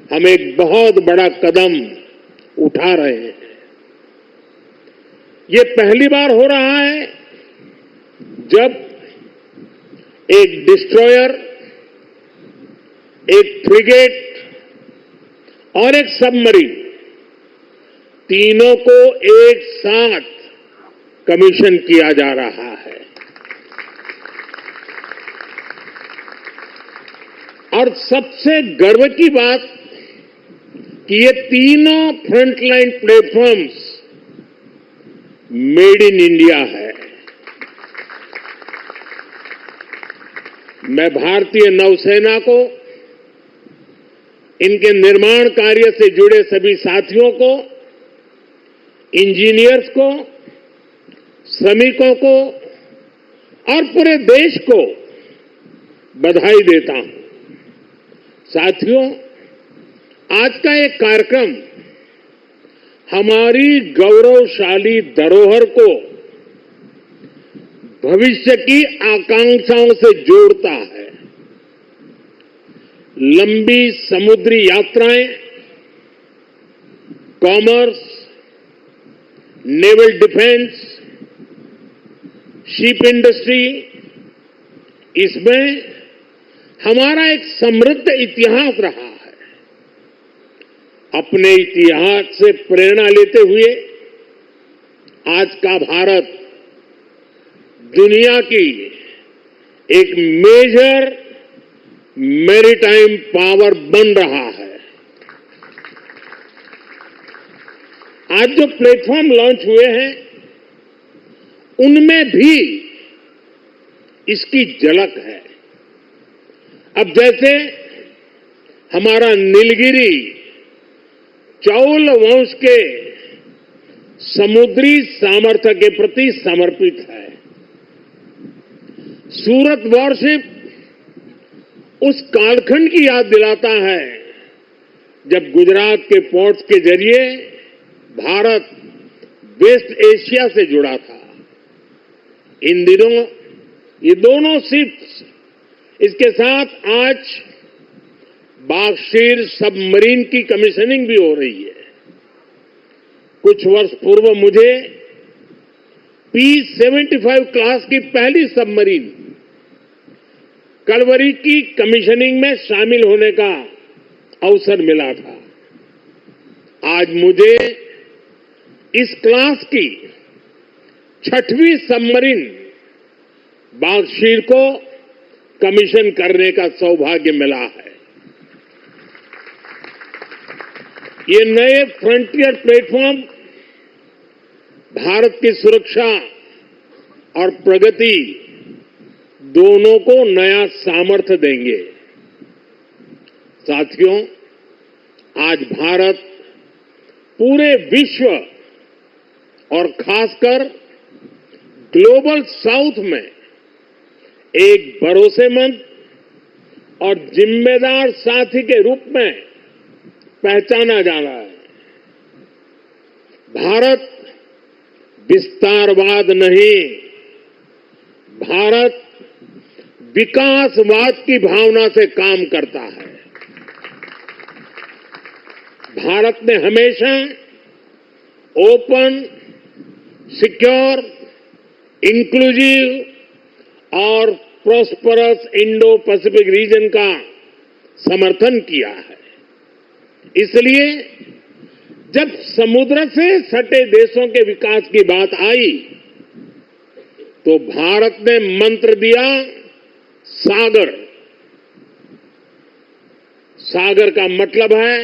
हम एक बहुत बड़ा कदम उठा रहे हैं। ये पहली बार हो रहा है जब एक डिस्ट्रॉयर, एक फ्रिगेट और एक सबमरीन, तीनों को एक साथ कमीशन किया जा रहा है। और सबसे गर्व की बात कि ये तीनों frontline platforms made in India है। मैं भारतीय नौसेना को, इनके निर्माण कार्य से जुड़े सभी साथियों को, इंजीनियर्स को, श्रमिकों को और पूरे देश को बधाई देता हूं। साथियों, आज का एक कार्यक्रम हमारी गौरवशाली धरोहर को भविष्य की आकांक्षाओं से जोड़ता है। लंबी समुद्री यात्राएं, commerce, naval defence, ship industry, इसमें हमारा एक समृद्ध इतिहास रहा है। अपने इतिहास से प्रेरणा लेते हुए आज का भारत दुनिया की एक मेजर मैरीटाइम पावर बन रहा है। आज जो प्लेटफॉर्म लॉन्च हुए हैं, उनमें भी इसकी झलक है। अब जैसे हमारा नीलगिरी चौल वंश के समुद्री सामर्थ्य के प्रति समर्पित है। सूरत वॉरशिप उस कालखंड की याद दिलाता है जब गुजरात के पोर्ट्स के जरिए भारत वेस्ट एशिया से जुड़ा था। इन दिनों ये दोनों शिप्स, इसके साथ आज बागशीर सबमरीन की कमीशनिंग भी हो रही है। कुछ वर्ष पूर्व मुझे P-75 क्लास की पहली सबमरीन कलवरी की कमीशनिंग में शामिल होने का अवसर मिला था। आज मुझे इस क्लास की 6वीं सबमरीन बागशीर को कमीशन करने का सौभाग्य मिला है। ये नए फ्रंटियर प्लेटफॉर्म भारत की सुरक्षा और प्रगति दोनों को नया सामर्थ्य देंगे। साथियों, आज भारत पूरे विश्व और खासकर ग्लोबल साउथ में एक भरोसेमंद और जिम्मेदार साथी के रूप में पहचाना जा रहा है। भारत विस्तारवाद नहीं, भारत विकासवाद की भावना से काम करता है। भारत ने हमेशा ओपन, सिक्योर, इंक्लूसिव और प्रॉस्परस इंडो पैसिफिक रीजन का समर्थन किया है। इसलिए जब समुद्र से सटे देशों के विकास की बात आई तो भारत ने मंत्र दिया सागर। सागर का मतलब है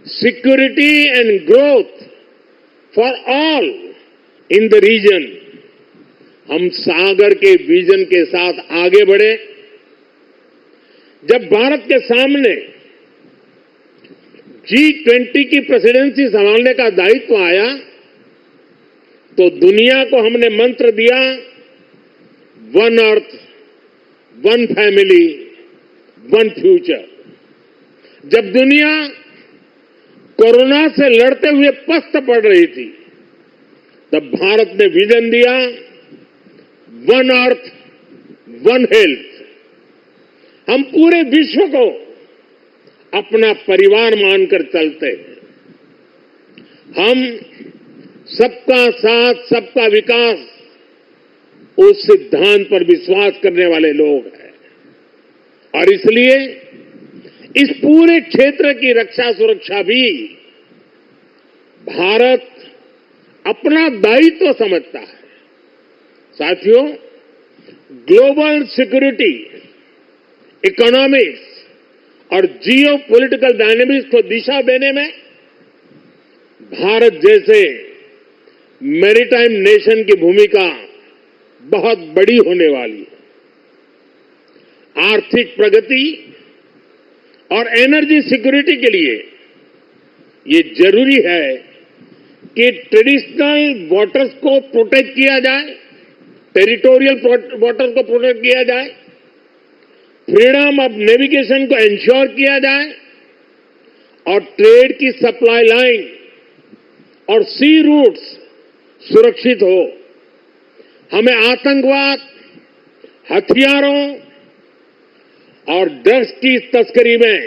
security and growth for all in the region. हम सागर के विजन के साथ आगे बढ़े। जब भारत के सामने G20 की प्रेसिडेंसी संभालने का दायित्व आया तो दुनिया को हमने मंत्र दिया one earth, one family, one future. जब दुनिया कोरोना से लड़ते हुए पस्त पड़ रही थी तब भारत ने विजन दिया वन अर्थ, वन हेल्थ। हम पूरे विश्व को अपना परिवार मानकर चलते हैं। हम सबका साथ सबका विकास उस सिद्धांत पर विश्वास करने वाले लोग हैं और इसलिए इस पूरे क्षेत्र की रक्षा सुरक्षा भी भारत अपना दायित्व समझता है। साथियों, ग्लोबल सिक्योरिटी, इकोनॉमिक्स और जियो पॉलिटिकल डायनेमिक्स को दिशा देने में भारत जैसे मैरीटाइम नेशन की भूमिका बहुत बड़ी होने वाली है। आर्थिक प्रगति और एनर्जी सिक्योरिटी के लिए ये जरूरी है कि ट्रेडिशनल वाटर्स को प्रोटेक्ट किया जाए, टेरिटोरियल वाटर्स को प्रोटेक्ट किया जाए, फ्रीडम ऑफ नेविगेशन को इंश्योर किया जाए और ट्रेड की सप्लाई लाइन और सी रूट्स सुरक्षित हो। हमें आतंकवाद, हथियारों और ड्रग्स की तस्करी में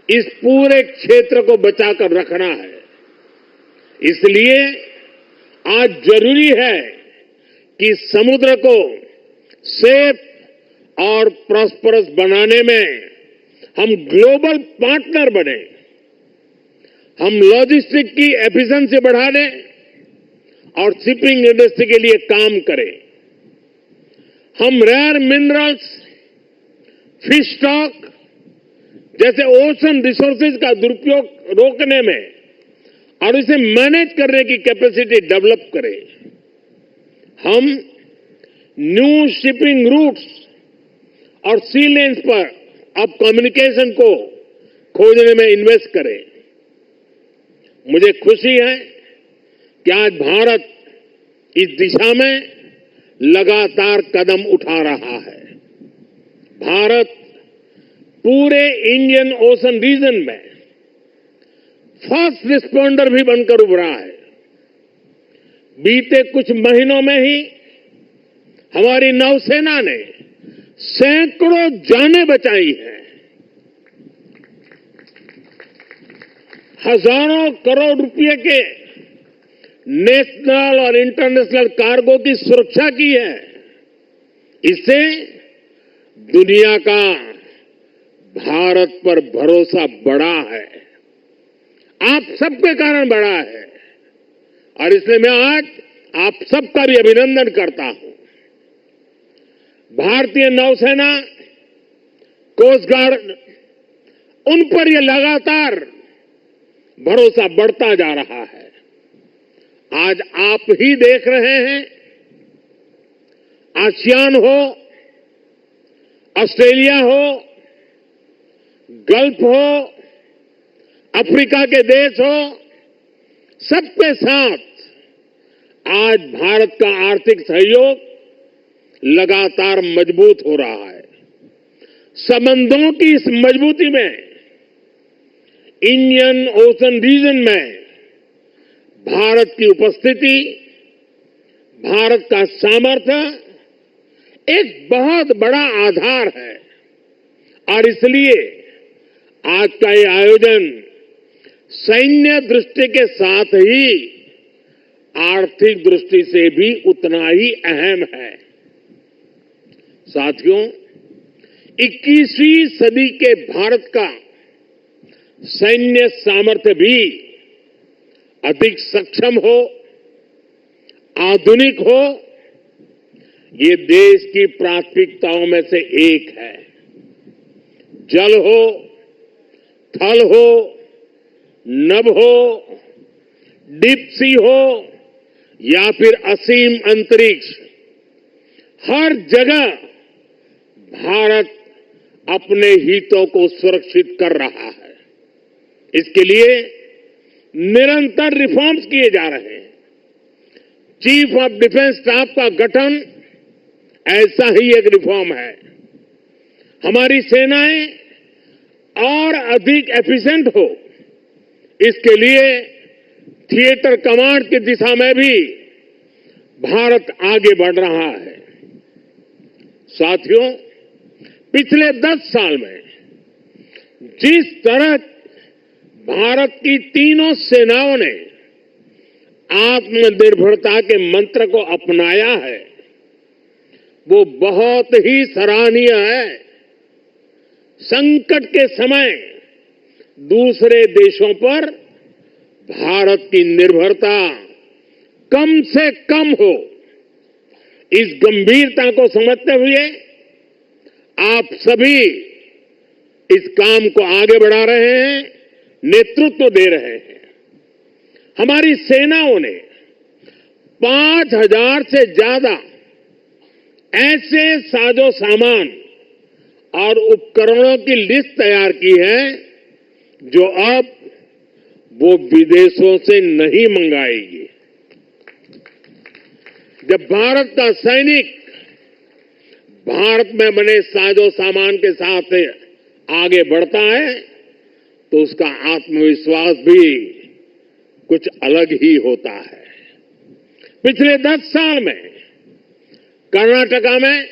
इस पूरे क्षेत्र को बचाकर रखना है। इसलिए आज जरूरी है कि समुद्र को सेफ और प्रॉस्परस बनाने में हम ग्लोबल पार्टनर बने। हम लॉजिस्टिक की एफिशिएंसी बढ़ाने और शिपिंग इंडस्ट्री के लिए काम करें। हम रेयर मिनरल्स, फिश स्टॉक जैसे ओशन रिसोर्सेज का दुरुपयोग रोकने में और इसे मैनेज करने की कैपेसिटी डेवलप करें। हम न्यू शिपिंग रूट्स और सी लेन्स पर अब कम्युनिकेशन को खोजने में इन्वेस्ट करें। मुझे खुशी है कि आज भारत इस दिशा में लगातार कदम उठा रहा है। भारत पूरे इंडियन ओशन रीजन में फर्स्ट रिस्पॉन्डर भी बनकर उभरा है। बीते कुछ महीनों में ही हमारी नौसेना ने सैकड़ों जानें बचाई हैं। हजारों करोड़ रुपए के नेशनल और इंटरनेशनल कार्गो की सुरक्षा की है। इससे दुनिया का भारत पर भरोसा बढ़ा है, आप सबके कारण बढ़ा है और इसलिए मैं आज आप सबका भी अभिनंदन करता हूं। भारतीय नौसेना, कोस्ट गार्ड, उन पर यह लगातार भरोसा बढ़ता जा रहा है। आज आप ही देख रहे हैं, आसियान हो, ऑस्ट्रेलिया हो, गल्फ हो, अफ्रीका के देश हो, सबके साथ आज भारत का आर्थिक सहयोग लगातार मजबूत हो रहा है। संबंधों की इस मजबूती में इंडियन ओशन रीजन में भारत की उपस्थिति, भारत का सामर्थ्य एक बहुत बड़ा आधार है और इसलिए आज का ये आयोजन सैन्य दृष्टि के साथ ही आर्थिक दृष्टि से भी उतना ही अहम है। साथियों, 21वीं सदी के भारत का सैन्य सामर्थ्य भी अधिक सक्षम हो, आधुनिक हो, ये देश की प्राथमिकताओं में से एक है। जल हो, थल हो, नभ हो, डीप सी हो या फिर असीम अंतरिक्ष, हर जगह भारत अपने हितों को सुरक्षित कर रहा है। इसके लिए निरंतर रिफॉर्म्स किए जा रहे हैं। चीफ ऑफ डिफेंस स्टाफ का गठन ऐसा ही एक रिफॉर्म है। हमारी सेनाएं और अधिक एफिशिएंट हो, इसके लिए थिएटर कमांड की दिशा में भी भारत आगे बढ़ रहा है। साथियों, पिछले 10 साल में जिस तरह भारत की तीनों सेनाओं ने आत्मनिर्भरता के मंत्र को अपनाया है, वो बहुत ही सराहनीय है। संकट के समय दूसरे देशों पर भारत की निर्भरता कम से कम हो, इस गंभीरता को समझते हुए आप सभी इस काम को आगे बढ़ा रहे हैं, नेतृत्व दे रहे हैं। हमारी सेनाओं ने 5,000 से ज्यादा ऐसे साजो सामान और उपकरणों की लिस्ट तैयार की है जो अब वो विदेशों से नहीं मंगाएगी। जब भारत का सैनिक भारत में बने साजो सामान के साथ आगे बढ़ता है तो उसका आत्मविश्वास भी कुछ अलग ही होता है। पिछले 10 साल में कर्नाटका में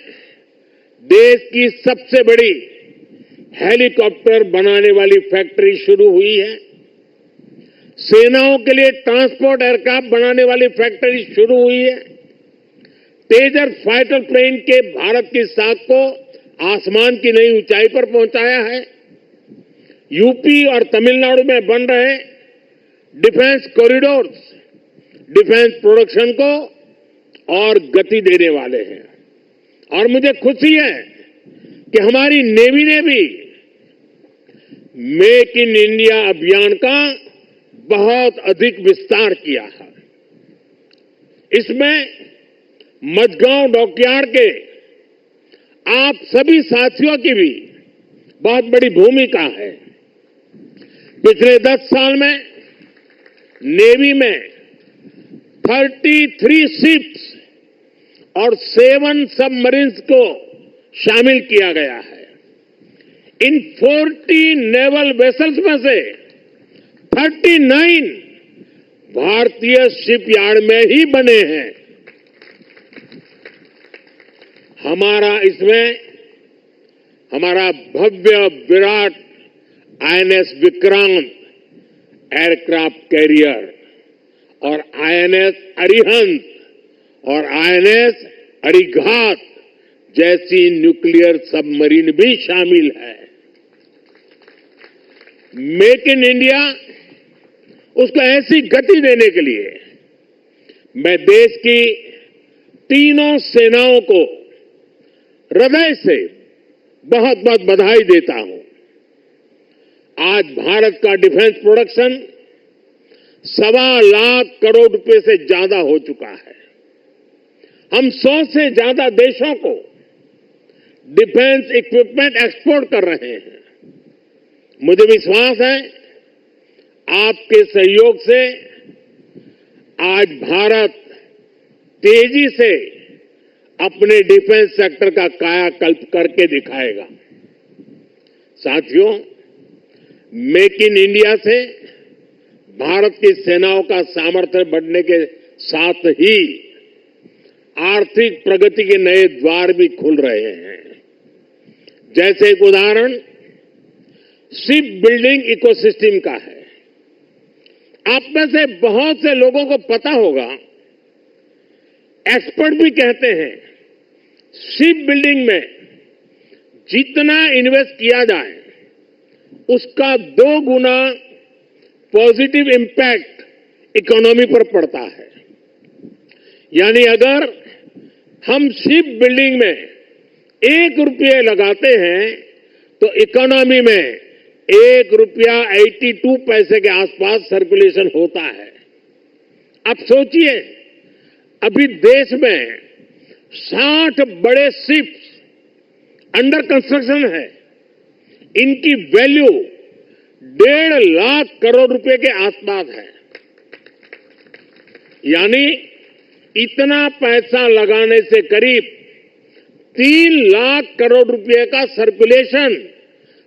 देश की सबसे बड़ी हेलीकॉप्टर बनाने वाली फैक्ट्री शुरू हुई है। सेनाओं के लिए ट्रांसपोर्ट एयरक्राफ्ट बनाने वाली फैक्ट्री शुरू हुई है। तेजस फाइटर प्लेन के भारत की साख को आसमान की नई ऊंचाई पर पहुंचाया है। यूपी और तमिलनाडु में बन रहे डिफेंस कॉरिडोर्स डिफेंस प्रोडक्शन को और गति देने वाले हैं। और मुझे खुशी है कि हमारी नेवी ने भी मेक इन इंडिया अभियान का बहुत अधिक विस्तार किया है। इसमें मझगांव डॉकयार्ड के आप सभी साथियों की भी बहुत बड़ी भूमिका है। पिछले 10 साल में नेवी में 33 शिप्स और 7 सबमरीन्स को शामिल किया गया है। इन 40 नेवल वेसल्स में से 39 भारतीय शिपयार्ड में ही बने हैं। हमारा भव्य विराट आईएनएस विक्रांत एयरक्राफ्ट कैरियर और आईएनएस अरिहंत और आईएनएस अरिघात जैसी न्यूक्लियर सबमरीन भी शामिल है। मेक इन इंडिया उसको ऐसी गति देने के लिए मैं देश की तीनों सेनाओं को हृदय से बहुत बहुत बधाई देता हूं। आज भारत का डिफेंस प्रोडक्शन 1.25 लाख करोड़ रुपए से ज्यादा हो चुका है। हम 100 से ज्यादा देशों को डिफेंस इक्विपमेंट एक्सपोर्ट कर रहे हैं। मुझे विश्वास है आपके सहयोग से आज भारत तेजी से अपने डिफेंस सेक्टर का कायाकल्प करके दिखाएगा। साथियों, मेक इन इंडिया से भारत की सेनाओं का सामर्थ्य बढ़ने के साथ ही आर्थिक प्रगति के नए द्वार भी खुल रहे हैं। जैसे एक उदाहरण शिप बिल्डिंग इकोसिस्टम का है। आप में से बहुत से लोगों को पता होगा, एक्सपर्ट भी कहते हैं शिप बिल्डिंग में जितना इन्वेस्ट किया जाए उसका 2 गुना पॉजिटिव इंपैक्ट इकोनॉमी पर पड़ता है। यानी अगर हम शिप बिल्डिंग में 1 रुपये लगाते हैं तो इकोनॉमी में 1 रुपया 82 पैसे के आसपास सर्कुलेशन होता है। अब सोचिए, अभी देश में 60 बड़े शिप्स अंडर कंस्ट्रक्शन है। इनकी वैल्यू 1.5 लाख करोड़ रुपए के आसपास है। यानी इतना पैसा लगाने से करीब 3 लाख करोड़ रुपए का सर्कुलेशन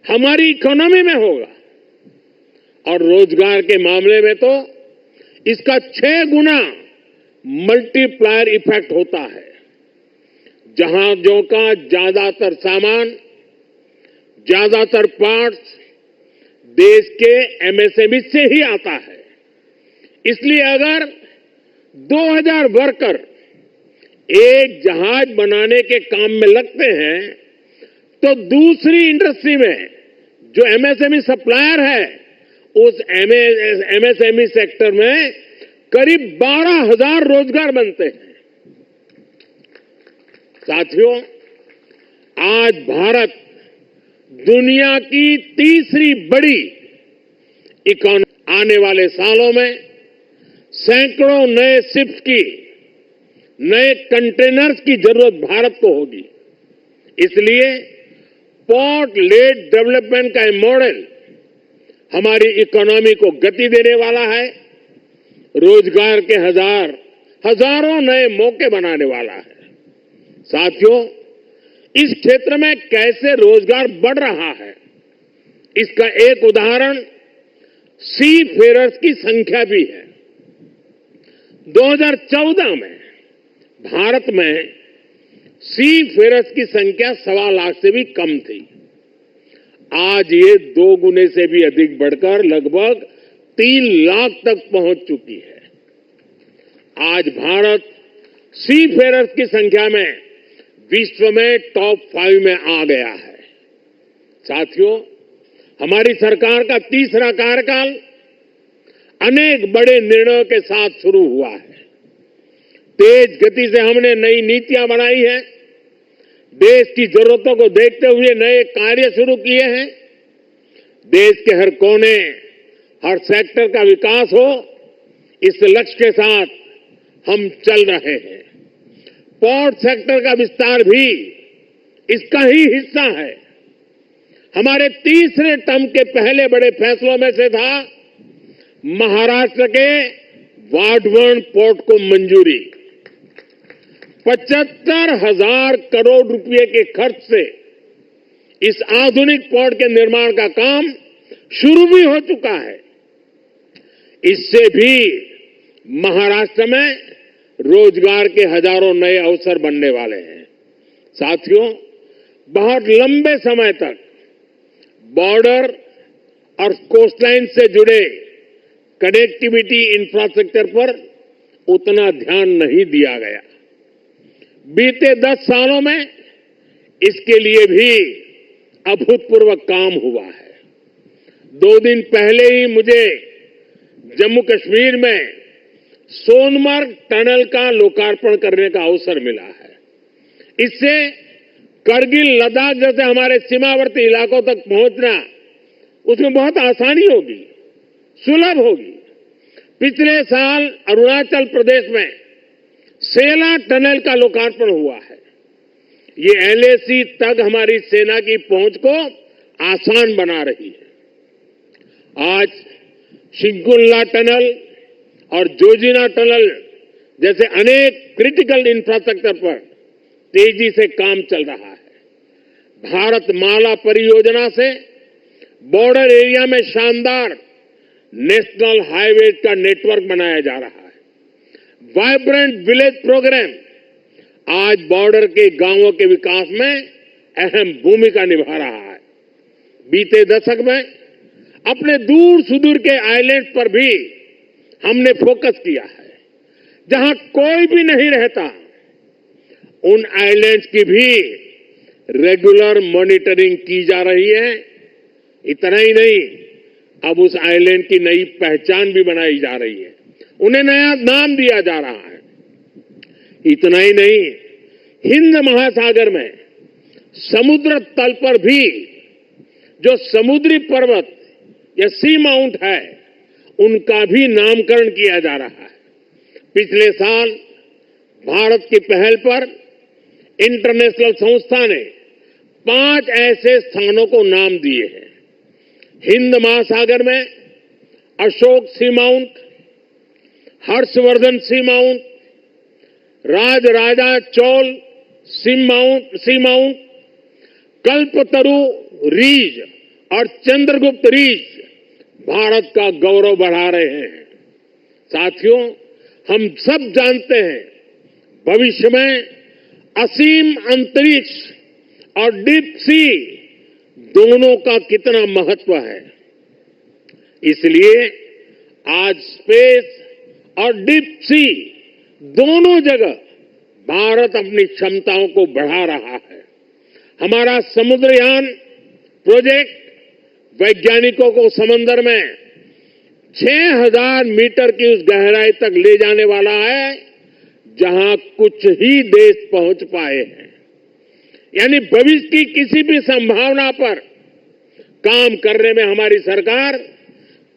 हमारी इकोनॉमी में होगा। और रोजगार के मामले में तो इसका 6 गुना मल्टीप्लायर इफेक्ट होता है। जहाजों का ज्यादातर सामान, ज्यादातर पार्ट्स देश के एमएसएमई से ही आता है। इसलिए अगर 2000 वर्कर एक जहाज बनाने के काम में लगते हैं तो दूसरी इंडस्ट्री में जो एमएसएमई सप्लायर है उस एमएसएमई सेक्टर में करीब 12,000 रोजगार बनते हैं। साथियों, आज भारत दुनिया की तीसरी बड़ी इकोनॉमी, आने वाले सालों में सैकड़ों नए शिप्स की, नए कंटेनर्स की जरूरत भारत को होगी। इसलिए पोर्ट लेड डेवलपमेंट का मॉडल हमारी इकोनॉमी को गति देने वाला है, रोजगार के हजारों नए मौके बनाने वाला है। साथियों, इस क्षेत्र में कैसे रोजगार बढ़ रहा है, इसका एक उदाहरण सी फेरर्स की संख्या भी है। 2014 में भारत में सी फेरर्स की संख्या 1.25 लाख से भी कम थी। आज ये 2 गुने से भी अधिक बढ़कर लगभग 3 लाख तक पहुंच चुकी है। आज भारत सी फेरर्स की संख्या में विश्व में टॉप 5 में आ गया है। साथियों, हमारी सरकार का तीसरा कार्यकाल अनेक बड़े निर्णयों के साथ शुरू हुआ है। तेज गति से हमने नई नीतियां बनाई हैं, देश की जरूरतों को देखते हुए नए कार्य शुरू किए हैं। देश के हर कोने, हर सेक्टर का विकास हो, इस लक्ष्य के साथ हम चल रहे हैं। पोर्ट सेक्टर का विस्तार भी इसका ही हिस्सा है। हमारे तीसरे टर्म के पहले बड़े फैसलों में से था महाराष्ट्र के वाढवण पोर्ट को मंजूरी। 75,000 करोड़ रुपए के खर्च से इस आधुनिक पोर्ट के निर्माण का काम शुरू भी हो चुका है। इससे भी महाराष्ट्र में रोजगार के हजारों नए अवसर बनने वाले हैं। साथियों, बहुत लंबे समय तक बॉर्डर और कोस्टलाइन से जुड़े कनेक्टिविटी इंफ्रास्ट्रक्चर पर उतना ध्यान नहीं दिया गया। बीते 10 सालों में इसके लिए भी अभूतपूर्व काम हुआ है। 2 दिन पहले ही मुझे जम्मू कश्मीर में सोनमर्ग टनल का लोकार्पण करने का अवसर मिला है। इससे करगिल, लद्दाख जैसे हमारे सीमावर्ती इलाकों तक पहुंचना, उसमें बहुत आसानी होगी, सुलभ होगी। पिछले साल अरुणाचल प्रदेश में सेला टनल का लोकार्पण हुआ है। ये एलएसी तक हमारी सेना की पहुंच को आसान बना रही है। आज शिंकुल्ला टनल और जोजिना टनल जैसे अनेक क्रिटिकल इंफ्रास्ट्रक्चर पर तेजी से काम चल रहा है। भारत माला परियोजना से बॉर्डर एरिया में शानदार नेशनल हाईवे का नेटवर्क बनाया जा रहा है। वाइब्रेंट विलेज प्रोग्राम आज बॉर्डर के गांवों के विकास में अहम भूमिका निभा रहा है। बीते दशक में अपने दूर सुदूर के आइलैंड पर भी हमने फोकस किया है। जहां कोई भी नहीं रहता, उन आइलैंड्स की भी रेगुलर मॉनिटरिंग की जा रही है। इतना ही नहीं, अब उस आइलैंड की नई पहचान भी बनाई जा रही है, उन्हें नया नाम दिया जा रहा है। इतना ही नहीं, हिंद महासागर में समुद्र तल पर भी जो समुद्री पर्वत या सी माउंट है, उनका भी नामकरण किया जा रहा है। पिछले साल भारत की पहल पर इंटरनेशनल संस्था ने 5 ऐसे स्थानों को नाम दिए हैं। हिंद महासागर में अशोक सी माउंट, हर्षवर्धन सी माउंट, राजराजा चोल सी माउंट, कल्पतरु रीज और चंद्रगुप्त रीज भारत का गौरव बढ़ा रहे हैं। साथियों, हम सब जानते हैं भविष्य में असीम अंतरिक्ष और डीप सी दोनों का कितना महत्व है। इसलिए आज स्पेस और डीप सी दोनों जगह भारत अपनी क्षमताओं को बढ़ा रहा है। हमारा समुद्रयान प्रोजेक्ट वैज्ञानिकों को समंदर में 6000 मीटर की उस गहराई तक ले जाने वाला है जहां कुछ ही देश पहुंच पाए हैं। यानी भविष्य की किसी भी संभावना पर काम करने में हमारी सरकार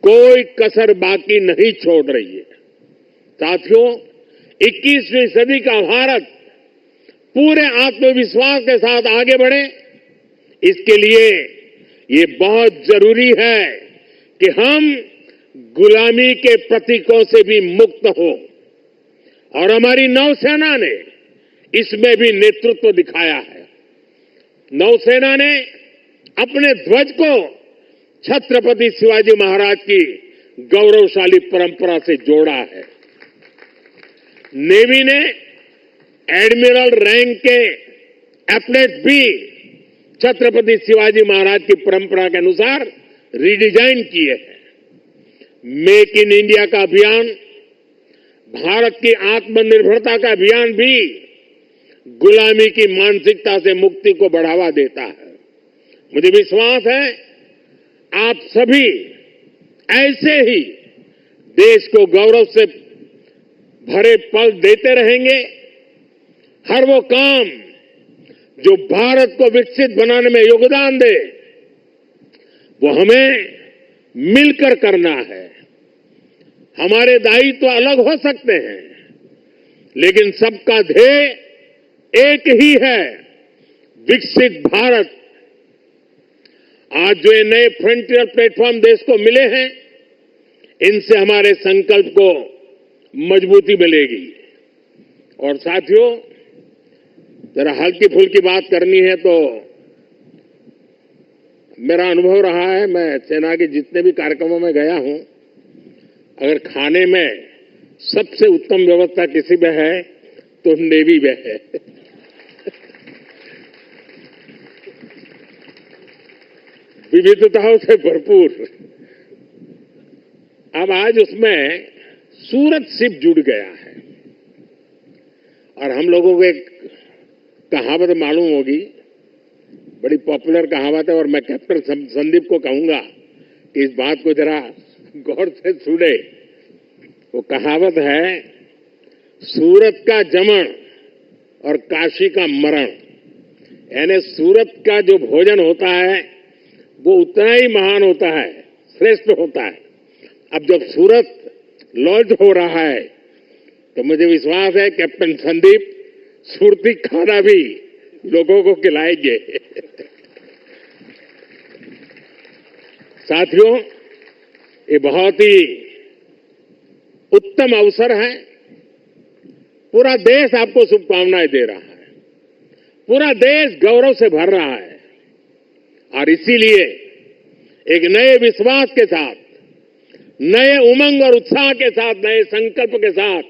कोई कसर बाकी नहीं छोड़ रही है। साथियों, 21वीं सदी का भारत पूरे आत्मविश्वास के साथ आगे बढ़े, इसके लिए ये बहुत जरूरी है कि हम गुलामी के प्रतीकों से भी मुक्त हो। और हमारी नौसेना ने इसमें भी नेतृत्व दिखाया है। नौसेना ने अपने ध्वज को छत्रपति शिवाजी महाराज की गौरवशाली परंपरा से जोड़ा है। नेवी ने एडमिरल रैंक के एप्लेट भी छत्रपति शिवाजी महाराज की परंपरा के अनुसार रिडिजाइन किए हैं। मेक इन इंडिया का अभियान, भारत की आत्मनिर्भरता का अभियान भी गुलामी की मानसिकता से मुक्ति को बढ़ावा देता है। मुझे विश्वास है आप सभी ऐसे ही देश को गौरव से भरे पल देते रहेंगे। हर वो काम जो भारत को विकसित बनाने में योगदान दे, वो हमें मिलकर करना है। हमारे दायित्व अलग हो सकते हैं, लेकिन सबका ध्येय एक ही है, विकसित भारत। आज जो ये नए फ्रंटियर प्लेटफॉर्म देश को मिले हैं, इनसे हमारे संकल्प को मजबूती मिलेगी। और साथियों, जरा हल्की फुल्की बात करनी है तो मेरा अनुभव रहा है, मैं सेना के जितने भी कार्यक्रमों में गया हूं, अगर खाने में सबसे उत्तम व्यवस्था किसी में है तो नेवी में है। विविधताओं से भरपूर। अब आज उसमें सूरत शिप जुड़ गया है। और हम लोगों को एक कहावत मालूम होगी, बड़ी पॉपुलर कहावत है, और मैं कैप्टन संदीप को कहूंगा कि इस बात को जरा गौर से सुने। वो कहावत है, सूरत का जमण और काशी का मरण। यानी सूरत का जो भोजन होता है वो उतना ही महान होता है, श्रेष्ठ होता है। अब जब सूरत लॉन्च हो रहा है तो मुझे विश्वास है कैप्टन संदीप सुरती खाना भी लोगों को खिलाएंगे। साथियों, ये बहुत ही उत्तम अवसर है। पूरा देश आपको शुभकामनाएं दे रहा है, पूरा देश गौरव से भर रहा है। और इसीलिए एक नए विश्वास के साथ, नए उमंग और उत्साह के साथ, नए संकल्प के साथ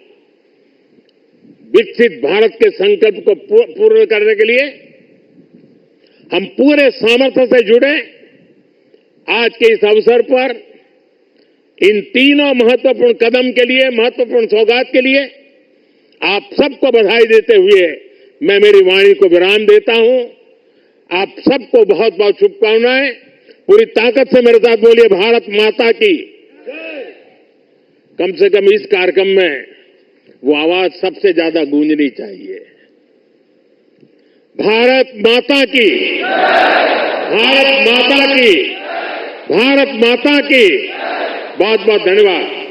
विकसित भारत के संकल्प को पूर्ण करने के लिए हम पूरे सामर्थ्य से जुड़े। आज के इस अवसर पर इन तीनों महत्वपूर्ण कदम के लिए, महत्वपूर्ण सौगात के लिए आप सबको बधाई देते हुए मैं मेरी वाणी को विराम देता हूं। आप सबको बहुत बहुत शुभकामनाएं। पूरी ताकत से मेरे साथ बोलिए, भारत माता की। कम से कम इस कार्यक्रम में वो आवाज सबसे ज्यादा गूंजनी चाहिए। भारत माता की, भारत माता की, भारत माता की। बहुत बहुत धन्यवाद।